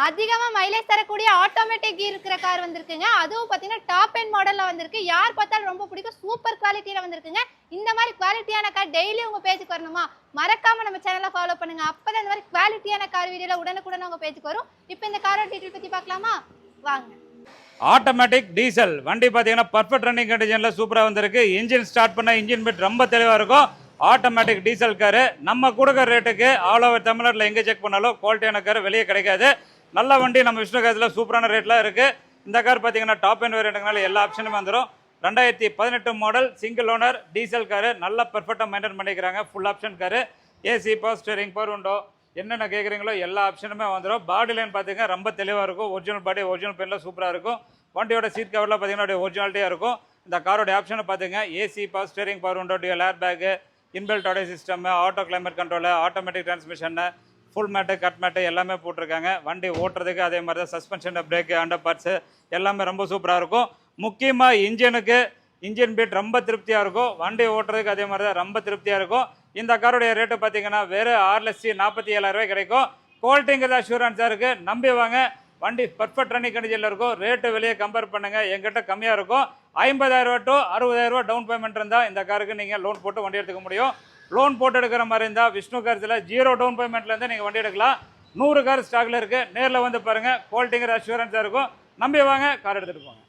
அதிகமா மைலேஜ் தரக்கூடிய ஆட்டோமேட்டிக் இருக்கிற கார் வந்திருக்குங்க. அதுவும் பாத்தீங்கன்னா டாப் எண்ட் மாடல்ல வந்திருக்கு. யார் பார்த்தாலும் ரொம்ப பிடிக்கும். சூப்பர் குவாலிட்டியில வந்திருக்குங்க. இந்த மாதிரி குவாலிட்டியான கார் டெய்லி உங்க பேஜுக்கு வரணுமா? மறக்காம நம்ம சேனலை ஃபாலோ பண்ணுங்க. அப்பதான் இந்த மாதிரி குவாலிட்டியான கார் வீடியோல உடனுக்குடன் உங்க பேஜுக்கு வரும். இப்போ இந்த காரோட டீடைல் பத்தி பார்க்கலாமா? வாங்க. ஆட்டோமேட்டிக் டீசல் வண்டி பார்த்தீங்கன்னா பர்ஃபெக்ட் ரன்னிங் கண்டிஷனில் சூப்பராக வந்திருக்கு. இன்ஜின் ஸ்டார்ட் பண்ண இன்ஜின் பெட் ரொம்ப தெளிவாக இருக்கும். ஆட்டோமேட்டிக் டீசல் காரு நம்ம கொடுக்குற ரேட்டுக்கு ஆல் ஓவர் தமிழ்நாட்டில் எங்கே செக் பண்ணாலும் குவாலிட்டியான கார் வெளியே கிடைக்காது. நல்ல வண்டி நம்ம விஷ்ணு காரத்தில் சூப்பரான ரேட்லாம் இருக்குது. இந்த கார் பார்த்தீங்கன்னா டாப் எண்ட் வேரியண்ட்னால எல்லா ஆப்ஷனுமே வந்துடும். 2018 model single owner diesel car நல்லா பர்ஃபெக்டாக மெயின்டைன் பண்ணிக்கிறாங்க. Full option car, AC, power steering, power window, என்னென்ன கேட்குறீங்களோ எல்லா ஆப்ஷனுமே வந்துடும். பாடி லைன் பார்த்தீங்கன்னா ரொம்ப தெளிவாக இருக்கும். ஒரிஜினல் பாடி ஒரிஜினல் பெயிண்டில் சூப்பராக இருக்கும். வண்டியோட சீட் கவரில் பார்த்தீங்கன்னா ஒரிஜினாலிட்டியாக இருக்கும். இந்த காரோட ஆப்ஷனை பார்த்துங்க, AC, power steering, power window, dual airbag, inbuilt audio system, auto climate control, automatic transmission, full mat, cut mat எல்லாமே போட்டிருக்காங்க. வண்டி ஓட்டுறதுக்கு அதே மாதிரி தான் சஸ்பென்ஷன், பிரேக்கு, அண்டர் பார்ட்ஸு எல்லாமே ரொம்ப சூப்பராக இருக்கும். முக்கியமாக இன்ஜின் பீட் ரொம்ப திருப்தியாக இருக்கும். வண்டி ஓட்டுறதுக்கு அதே மாதிரி தான் ரொம்ப திருப்தியாக இருக்கும். இந்த காரோடைய ரேட்டு பார்த்தீங்கன்னா வெறும் 6,47,000 கிடைக்கும். குவாலிட்டிங்கிறது அஷூரன்ஸாக இருக்குது. நம்பி வாங்க. வண்டி பர்ஃபெக்ட் ரன்னிங் கண்டிஷனில் இருக்கும். ரேட்டு வெளியே கம்பேர் பண்ணுங்கள், எங்கிட்ட கம்மியாக இருக்கும். 50,000 to 60,000 டவுன் பேமெண்ட் இருந்தால் இந்த காருக்கு நீங்கள் லோன் போட்டு வண்டி எடுத்துக்க முடியும். லோன் போட்டு எடுக்கிற மாதிரி இருந்தால் விஷ்ணு கார்ஸில் 0 டவுன் பேமெண்ட்லேருந்து நீங்கள் வண்டி எடுக்கலாம். 100 கார் ஸ்டாக்கில் இருக்குது. நேரில் வந்து பாருங்கள். குவாலிட்டிங்கிற அஷூரன்ஸாக இருக்கும். நம்பி வாங்க, கார் எடுத்துகிட்டு போங்க.